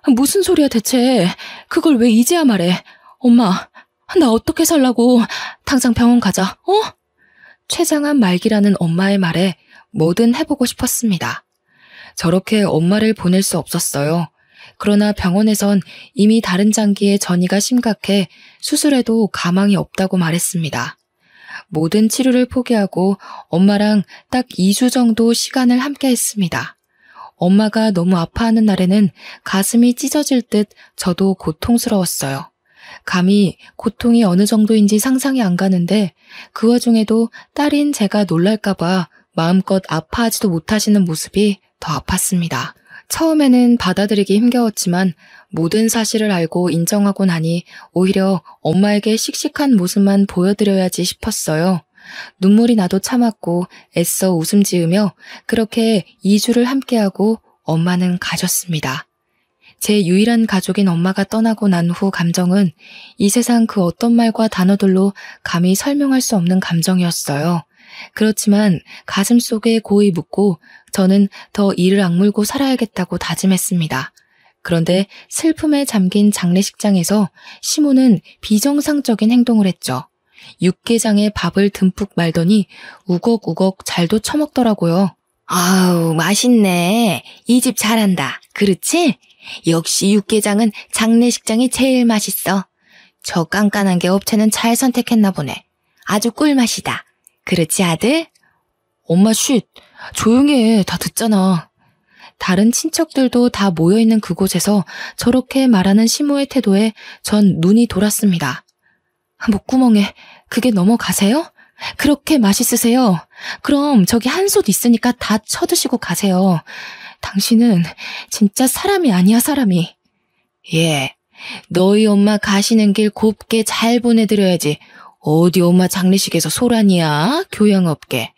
무슨 소리야 대체. 그걸 왜 이제야 말해. 엄마, 나 어떻게 살라고. 당장 병원 가자. 췌장암 말기라는 엄마의 말에 뭐든 해보고 싶었습니다. 저렇게 엄마를 보낼 수 없었어요. 그러나 병원에선 이미 다른 장기의 전이가 심각해 수술해도 가망이 없다고 말했습니다. 모든 치료를 포기하고 엄마랑 딱 2주 정도 시간을 함께 했습니다. 엄마가 너무 아파하는 날에는 가슴이 찢어질 듯 저도 고통스러웠어요. 감히 고통이 어느 정도인지 상상이 안 가는데 그 와중에도 딸인 제가 놀랄까봐 마음껏 아파하지도 못하시는 모습이 더 아팠습니다. 처음에는 받아들이기 힘겨웠지만 모든 사실을 알고 인정하고 나니 오히려 엄마에게 씩씩한 모습만 보여드려야지 싶었어요. 눈물이 나도 참았고 애써 웃음 지으며 그렇게 2주를 함께하고 엄마는 가셨습니다. 제 유일한 가족인 엄마가 떠나고 난 후 감정은 이 세상 그 어떤 말과 단어들로 감히 설명할 수 없는 감정이었어요. 그렇지만 가슴 속에 고이 묻고 저는 더 이를 악물고 살아야겠다고 다짐했습니다. 그런데 슬픔에 잠긴 장례식장에서 시모는 비정상적인 행동을 했죠. 육개장에 밥을 듬뿍 말더니 우걱우걱 잘도 처먹더라고요. 아우, 맛있네. 이 집 잘한다. 그렇지? 역시 육개장은 장례식장이 제일 맛있어. 저 깐깐한 게 업체는 잘 선택했나 보네. 아주 꿀맛이다. 그렇지, 아들? 엄마 쉿. 조용히 해. 다 듣잖아. 다른 친척들도 다 모여있는 그곳에서 저렇게 말하는 시모의 태도에 전 눈이 돌았습니다. 목구멍에 그게 넘어가세요? 그렇게 맛있으세요? 그럼 저기 한솥 있으니까 다 쳐드시고 가세요. 당신은 진짜 사람이 아니야, 사람이. 예, 너희 엄마 가시는 길 곱게 잘 보내드려야지. 어디 엄마 장례식에서 소란이야, 교양 없게.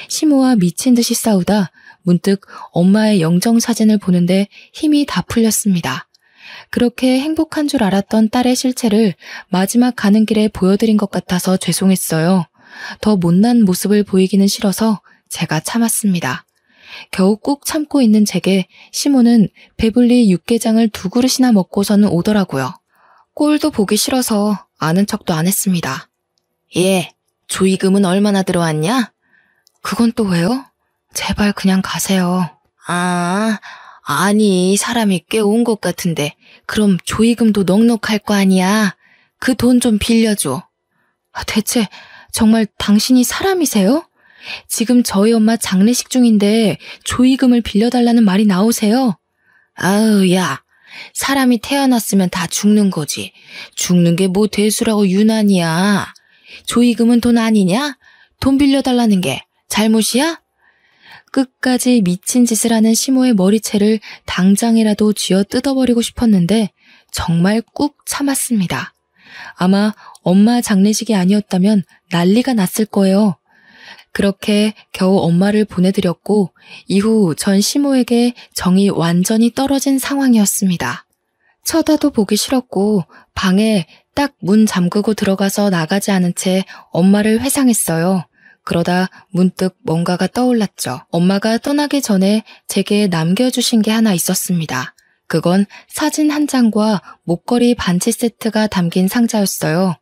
시모와 미친 듯이 싸우다 문득 엄마의 영정사진을 보는데 힘이 다 풀렸습니다. 그렇게 행복한 줄 알았던 딸의 실체를 마지막 가는 길에 보여드린 것 같아서 죄송했어요. 더 못난 모습을 보이기는 싫어서 제가 참았습니다. 겨우 꾹 참고 있는 제게 시모는 배불리 육개장을 2그릇이나 먹고서는 오더라고요. 꼴도 보기 싫어서 아는 척도 안 했습니다. 예, 조의금은 얼마나 들어왔냐? 그건 또 왜요? 제발 그냥 가세요. 아니 사람이 꽤 온 것 같은데 그럼 조의금도 넉넉할 거 아니야. 그 돈 좀 빌려줘. 대체 정말 당신이 사람이세요? 지금 저희 엄마 장례식 중인데 조의금을 빌려달라는 말이 나오세요? 아우 야, 사람이 태어났으면 다 죽는 거지. 죽는 게 뭐 대수라고 유난이야. 조의금은 돈 아니냐? 돈 빌려달라는 게 잘못이야? 끝까지 미친 짓을 하는 시모의 머리채를 당장이라도 쥐어 뜯어버리고 싶었는데 정말 꾹 참았습니다. 아마 엄마 장례식이 아니었다면 난리가 났을 거예요. 그렇게 겨우 엄마를 보내드렸고 이후 전 시모에게 정이 완전히 떨어진 상황이었습니다. 쳐다도 보기 싫었고 방에 딱 문 잠그고 들어가서 나가지 않은 채 엄마를 회상했어요. 그러다 문득 뭔가가 떠올랐죠. 엄마가 떠나기 전에 제게 남겨주신 게 하나 있었습니다. 그건 사진 한 장과 목걸이 반지 세트가 담긴 상자였어요.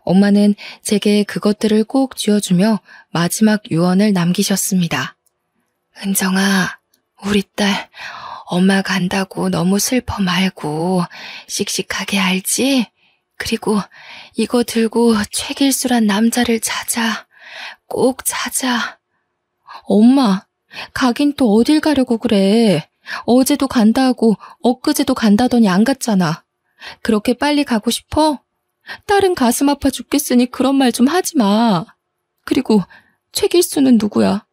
엄마는 제게 그것들을 꼭 쥐어주며 마지막 유언을 남기셨습니다. 은정아, 우리 딸 엄마 간다고 너무 슬퍼 말고 씩씩하게 알지? 그리고 이거 들고 최길수란 남자를 찾아. 꼭 찾아. 엄마, 가긴 또 어딜 가려고 그래. 어제도 간다 하고 엊그제도 간다더니 안 갔잖아. 그렇게 빨리 가고 싶어? 딸은 가슴 아파 죽겠으니 그런 말 좀 하지 마. 그리고 최길수는 누구야?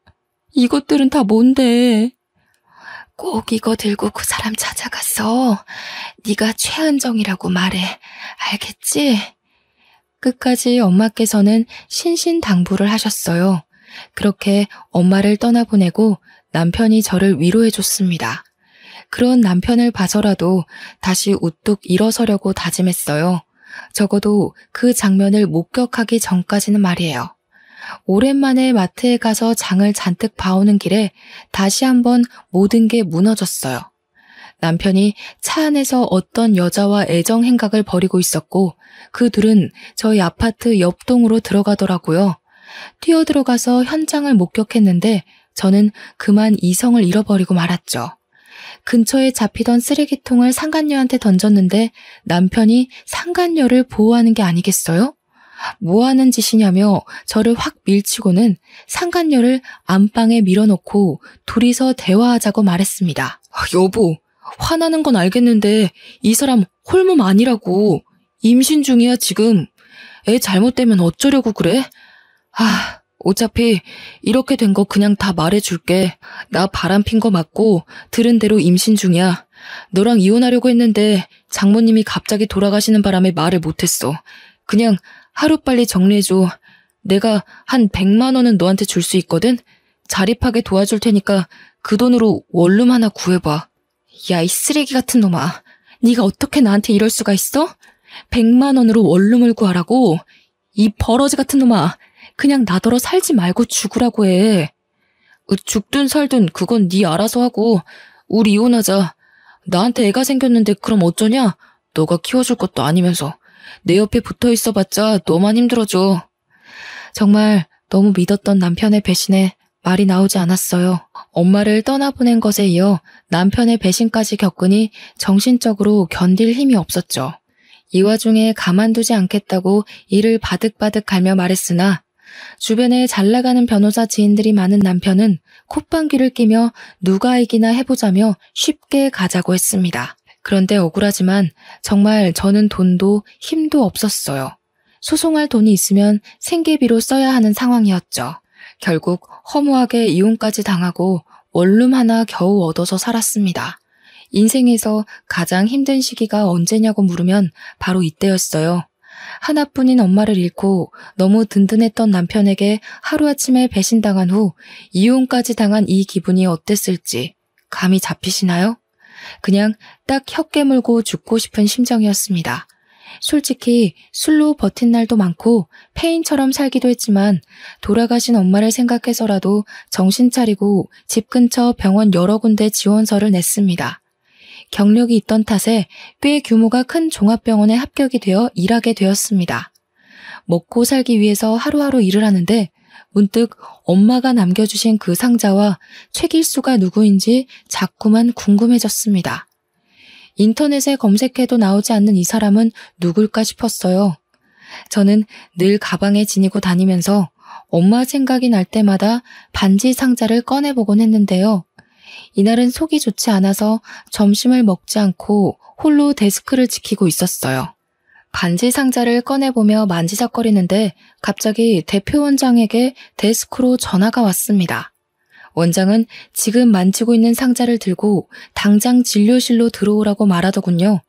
이것들은 다 뭔데? 꼭 이거 들고 그 사람 찾아가서 네가 최은정이라고 말해. 알겠지? 끝까지 엄마께서는 신신당부를 하셨어요. 그렇게 엄마를 떠나보내고 남편이 저를 위로해줬습니다. 그런 남편을 봐서라도 다시 우뚝 일어서려고 다짐했어요. 적어도 그 장면을 목격하기 전까지는 말이에요. 오랜만에 마트에 가서 장을 잔뜩 봐오는 길에 다시 한번 모든 게 무너졌어요. 남편이 차 안에서 어떤 여자와 애정 행각을 벌이고 있었고 그 둘은 저희 아파트 옆동으로 들어가더라고요. 뛰어들어가서 현장을 목격했는데 저는 그만 이성을 잃어버리고 말았죠. 근처에 잡히던 쓰레기통을 상간녀한테 던졌는데 남편이 상간녀를 보호하는 게 아니겠어요? 뭐 하는 짓이냐며 저를 확 밀치고는 상간녀를 안방에 밀어놓고 둘이서 대화하자고 말했습니다. 여보, 화나는 건 알겠는데 이 사람 홀몸 아니라고. 임신 중이야 지금. 애 잘못되면 어쩌려고 그래? 어차피 이렇게 된 거 그냥 다 말해줄게. 나 바람핀 거 맞고 들은 대로 임신 중이야. 너랑 이혼하려고 했는데 장모님이 갑자기 돌아가시는 바람에 말을 못했어. 그냥 하루빨리 정리해줘. 내가 한 100만 원은 너한테 줄 수 있거든? 자립하게 도와줄 테니까 그 돈으로 원룸 하나 구해봐. 야, 이 쓰레기 같은 놈아. 네가 어떻게 나한테 이럴 수가 있어? 100만 원으로 원룸을 구하라고? 이 버러지 같은 놈아. 그냥 나더러 살지 말고 죽으라고 해. 죽든 살든 그건 네 알아서 하고 우리 이혼하자. 나한테 애가 생겼는데 그럼 어쩌냐? 너가 키워줄 것도 아니면서. 내 옆에 붙어있어봤자 너만 힘들어져. 정말 너무 믿었던 남편의 배신에 말이 나오지 않았어요. 엄마를 떠나보낸 것에 이어 남편의 배신까지 겪으니 정신적으로 견딜 힘이 없었죠. 이 와중에 가만두지 않겠다고 이를 바득바득 갈며 말했으나 주변에 잘 나가는 변호사 지인들이 많은 남편은 콧방귀를 끼며 누가 이기나 해보자며 쉽게 가자고 했습니다. 그런데 억울하지만 정말 저는 돈도 힘도 없었어요. 소송할 돈이 있으면 생계비로 써야 하는 상황이었죠. 결국 허무하게 이혼까지 당하고 원룸 하나 겨우 얻어서 살았습니다. 인생에서 가장 힘든 시기가 언제냐고 물으면 바로 이때였어요. 하나뿐인 엄마를 잃고 너무 든든했던 남편에게 하루아침에 배신당한 후 이혼까지 당한 이 기분이 어땠을지 감이 잡히시나요? 그냥 딱 혀 깨물고 죽고 싶은 심정이었습니다. 솔직히 술로 버틴 날도 많고 폐인처럼 살기도 했지만 돌아가신 엄마를 생각해서라도 정신 차리고 집 근처 병원 여러 군데 지원서를 냈습니다. 경력이 있던 탓에 꽤 규모가 큰 종합병원에 합격이 되어 일하게 되었습니다. 먹고 살기 위해서 하루하루 일을 하는데 문득 엄마가 남겨주신 그 상자와 최길수가 누구인지 자꾸만 궁금해졌습니다. 인터넷에 검색해도 나오지 않는 이 사람은 누굴까 싶었어요. 저는 늘 가방에 지니고 다니면서 엄마 생각이 날 때마다 반지 상자를 꺼내보곤 했는데요. 이날은 속이 좋지 않아서 점심을 먹지 않고 홀로 데스크를 지키고 있었어요. 반지 상자를 꺼내보며 만지작거리는데 갑자기 대표 원장에게 데스크로 전화가 왔습니다. 원장은 지금 만지고 있는 상자를 들고 당장 진료실로 들어오라고 말하더군요.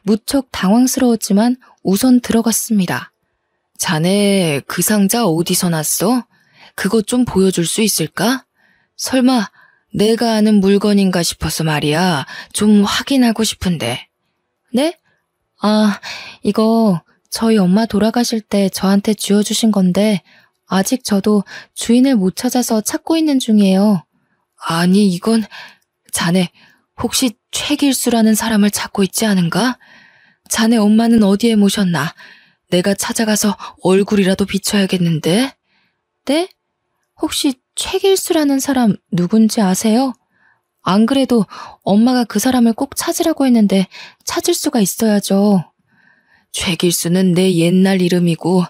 무척 당황스러웠지만 우선 들어갔습니다. 자네 그 상자 어디서 났어? 그것 좀 보여줄 수 있을까? 설마 내가 아는 물건인가 싶어서 말이야. 좀 확인하고 싶은데. 네? 아, 이거 저희 엄마 돌아가실 때 저한테 쥐어주신 건데 아직 저도 주인을 못 찾아서 찾고 있는 중이에요. 아니, 이건 자네 혹시 최길수라는 사람을 찾고 있지 않은가? 자네 엄마는 어디에 모셨나? 내가 찾아가서 얼굴이라도 비춰야겠는데? 네? 혹시 최길수라는 사람 누군지 아세요? 안 그래도 엄마가 그 사람을 꼭 찾으라고 했는데 찾을 수가 있어야죠. 최길수는 내 옛날 이름이고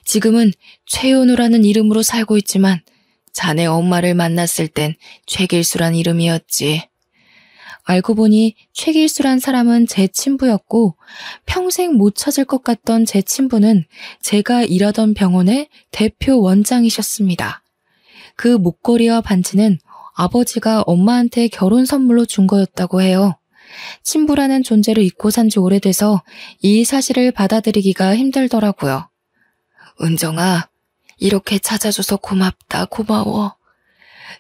지금은 최연우라는 이름으로 살고 있지만 자네 엄마를 만났을 땐 최길수란 이름이었지. 알고 보니 최길수란 사람은 제 친부였고 평생 못 찾을 것 같던 제 친부는 제가 일하던 병원의 대표 원장이셨습니다. 그 목걸이와 반지는 아버지가 엄마한테 결혼 선물로 준 거였다고 해요. 친부라는 존재를 잊고 산 지 오래돼서 이 사실을 받아들이기가 힘들더라고요. 은정아, 이렇게 찾아줘서 고맙다, 고마워.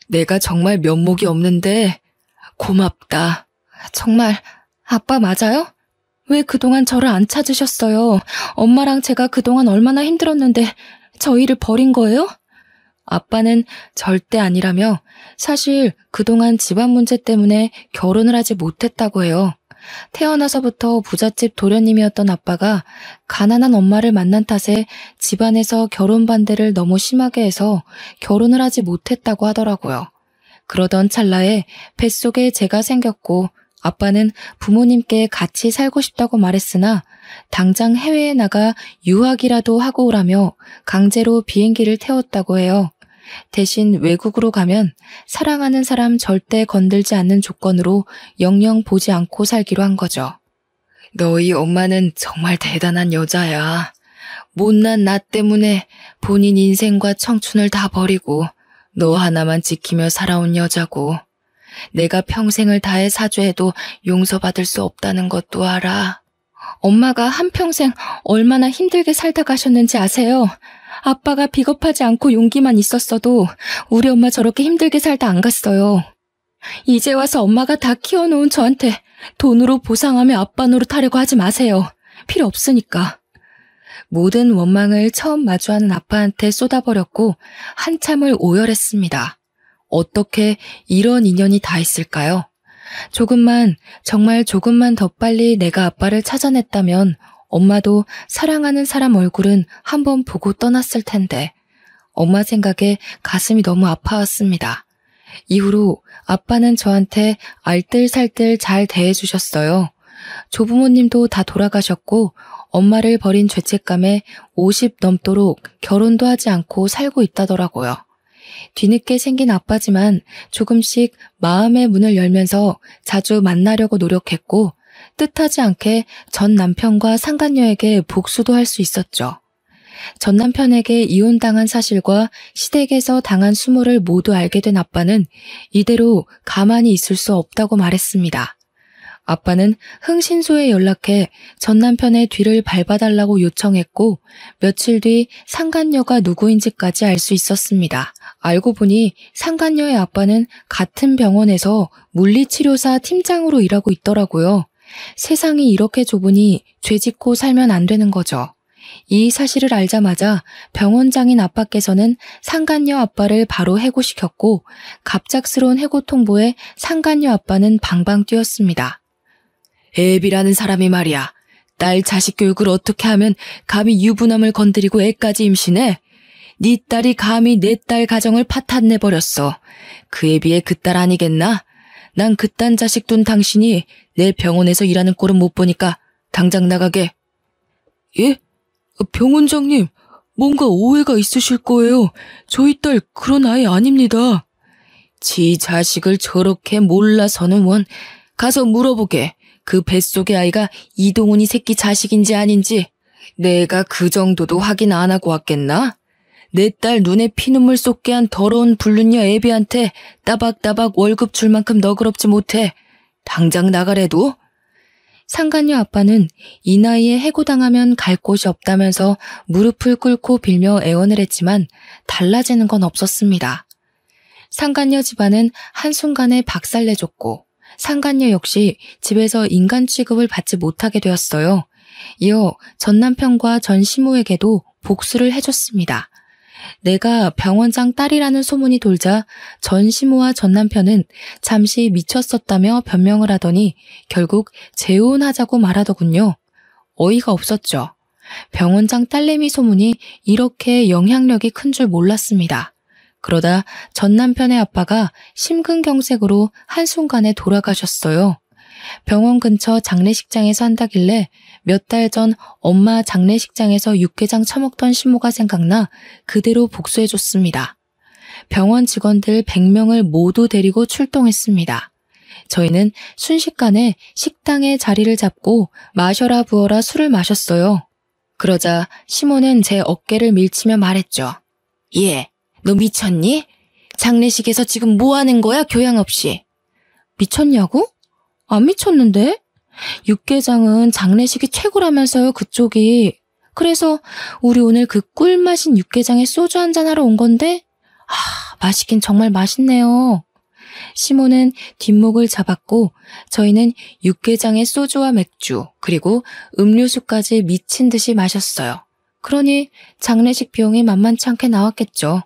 내가 정말 면목이 없는데 고맙다. 정말 아빠 맞아요? 왜 그동안 저를 안 찾으셨어요? 엄마랑 제가 그동안 얼마나 힘들었는데 저희를 버린 거예요? 아빠는 절대 아니라며 사실 그동안 집안 문제 때문에 결혼을 하지 못했다고 해요. 태어나서부터 부잣집 도련님이었던 아빠가 가난한 엄마를 만난 탓에 집안에서 결혼 반대를 너무 심하게 해서 결혼을 하지 못했다고 하더라고요. 그러던 찰나에 뱃속에 제가 생겼고 아빠는 부모님께 같이 살고 싶다고 말했으나 당장 해외에 나가 유학이라도 하고 오라며 강제로 비행기를 태웠다고 해요. 대신 외국으로 가면 사랑하는 사람 절대 건들지 않는 조건으로 영영 보지 않고 살기로 한 거죠. 너희 엄마는 정말 대단한 여자야. 못난 나 때문에 본인 인생과 청춘을 다 버리고 너 하나만 지키며 살아온 여자고 내가 평생을 다해 사죄해도 용서받을 수 없다는 것도 알아. 엄마가 한평생 얼마나 힘들게 살다 가셨는지 아세요? 아빠가 비겁하지 않고 용기만 있었어도 우리 엄마 저렇게 힘들게 살다 안 갔어요. 이제 와서 엄마가 다 키워놓은 저한테 돈으로 보상하며 아빠 노릇하려고 하지 마세요. 필요 없으니까. 모든 원망을 처음 마주하는 아빠한테 쏟아버렸고 한참을 오열했습니다. 어떻게 이런 인연이 다 있을까요? 정말 조금만 더 빨리 내가 아빠를 찾아냈다면 엄마도 사랑하는 사람 얼굴은 한번 보고 떠났을 텐데 엄마 생각에 가슴이 너무 아파왔습니다. 이후로 아빠는 저한테 알뜰살뜰 잘 대해주셨어요. 조부모님도 다 돌아가셨고 엄마를 버린 죄책감에 50 넘도록 결혼도 하지 않고 살고 있다더라고요. 뒤늦게 생긴 아빠지만 조금씩 마음의 문을 열면서 자주 만나려고 노력했고 뜻하지 않게 전 남편과 상간녀에게 복수도 할 수 있었죠. 전 남편에게 이혼당한 사실과 시댁에서 당한 수모를 모두 알게 된 아빠는 이대로 가만히 있을 수 없다고 말했습니다. 아빠는 흥신소에 연락해 전 남편의 뒤를 밟아달라고 요청했고 며칠 뒤 상간녀가 누구인지까지 알 수 있었습니다. 알고 보니 상간녀의 아빠는 같은 병원에서 물리치료사 팀장으로 일하고 있더라고요. 세상이 이렇게 좁으니 죄짓고 살면 안 되는 거죠. 이 사실을 알자마자 병원장인 아빠께서는 상간녀 아빠를 바로 해고시켰고 갑작스러운 해고 통보에 상간녀 아빠는 방방 뛰었습니다. 애비라는 사람이 말이야. 딸 자식 교육을 어떻게 하면 감히 유부남을 건드리고 애까지 임신해? 네 딸이 감히 내 딸 가정을 파탄내버렸어. 그에 비해 그 딸 아니겠나? 난 그딴 자식 둔 당신이 내 병원에서 일하는 꼴은 못 보니까 당장 나가게. 예? 병원장님, 뭔가 오해가 있으실 거예요. 저희 딸 그런 아이 아닙니다. 지 자식을 저렇게 몰라서는 원. 가서 물어보게. 그 뱃속의 아이가 이동훈이 새끼 자식인지 아닌지. 내가 그 정도도 확인 안 하고 왔겠나? 내 딸 눈에 피눈물 쏟게 한 더러운 불륜녀 애비한테 따박따박 월급 줄 만큼 너그럽지 못해. 당장 나가래도? 상간녀 아빠는 이 나이에 해고당하면 갈 곳이 없다면서 무릎을 꿇고 빌며 애원을 했지만 달라지는 건 없었습니다. 상간녀 집안은 한순간에 박살내줬고 상간녀 역시 집에서 인간 취급을 받지 못하게 되었어요. 이어 전 남편과 전 시모에게도 복수를 해줬습니다. 내가 병원장 딸이라는 소문이 돌자 전 시모와 전 남편은 잠시 미쳤었다며 변명을 하더니 결국 재혼하자고 말하더군요. 어이가 없었죠. 병원장 딸내미 소문이 이렇게 영향력이 큰 줄 몰랐습니다. 그러다 전 남편의 아빠가 심근경색으로 한순간에 돌아가셨어요. 병원 근처 장례식장에서 한다길래 몇 달 전 엄마 장례식장에서 육개장 처먹던 시모가 생각나 그대로 복수해줬습니다. 병원 직원들 100명을 모두 데리고 출동했습니다. 저희는 순식간에 식당에 자리를 잡고 마셔라 부어라 술을 마셨어요. 그러자 시모는 제 어깨를 밀치며 말했죠. 예, 너 미쳤니? 장례식에서 지금 뭐 하는 거야, 교양 없이? 미쳤냐고? 안 미쳤는데? 육개장은 장례식이 최고라면서요, 그쪽이. 그래서 우리 오늘 그 꿀맛인 육개장에 소주 한잔 하러 온 건데? 맛있긴 정말 맛있네요. 시모는 뒷목을 잡았고 저희는 육개장에 소주와 맥주 그리고 음료수까지 미친 듯이 마셨어요. 그러니 장례식 비용이 만만치 않게 나왔겠죠.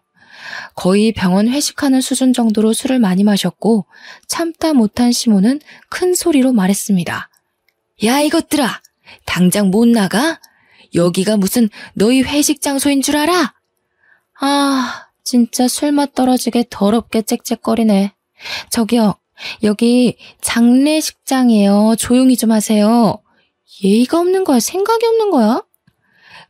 거의 병원 회식하는 수준 정도로 술을 많이 마셨고 참다 못한 시모는 큰 소리로 말했습니다. 야, 이것들아! 당장 못 나가? 여기가 무슨 너희 회식 장소인 줄 알아? 진짜 술맛 떨어지게 더럽게 짹짹거리네. 저기요, 여기 장례식장이에요. 조용히 좀 하세요. 예의가 없는 거야? 생각이 없는 거야?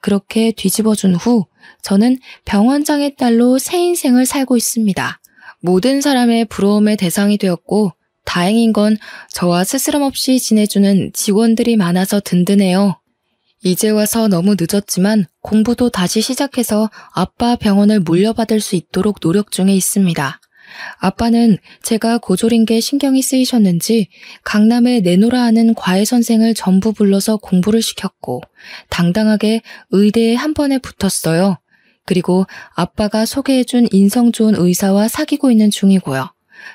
그렇게 뒤집어준 후 저는 병원장의 딸로 새 인생을 살고 있습니다. 모든 사람의 부러움의 대상이 되었고 다행인 건 저와 스스럼 없이 지내주는 직원들이 많아서 든든해요. 이제 와서 너무 늦었지만 공부도 다시 시작해서 아빠 병원을 물려받을 수 있도록 노력 중에 있습니다. 아빠는 제가 고졸인 게 신경이 쓰이셨는지 강남에 내노라 하는 과외 선생을 전부 불러서 공부를 시켰고 당당하게 의대에 한 번에 붙었어요. 그리고 아빠가 소개해준 인성 좋은 의사와 사귀고 있는 중이고요.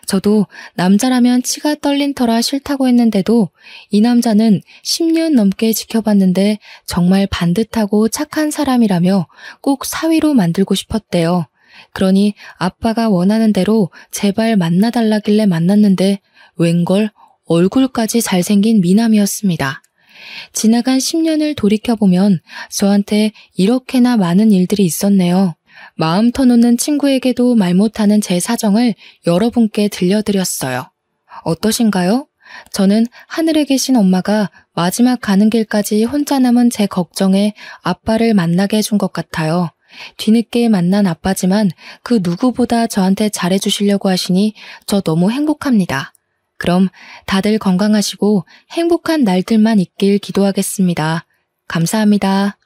저도 남자라면 치가 떨린 터라 싫다고 했는데도 이 남자는 10년 넘게 지켜봤는데 정말 반듯하고 착한 사람이라며 꼭 사위로 만들고 싶었대요. 그러니 아빠가 원하는 대로 제발 만나달라길래 만났는데 웬걸 얼굴까지 잘생긴 미남이었습니다. 지나간 10년을 돌이켜보면 저한테 이렇게나 많은 일들이 있었네요. 마음 터놓는 친구에게도 말 못하는 제 사정을 여러분께 들려드렸어요. 어떠신가요? 저는 하늘에 계신 엄마가 마지막 가는 길까지 혼자 남은 제 걱정에 아빠를 만나게 해준 것 같아요. 뒤늦게 만난 아빠지만 그 누구보다 저한테 잘해주시려고 하시니 저 너무 행복합니다. 그럼 다들 건강하시고 행복한 날들만 있길 기도하겠습니다. 감사합니다.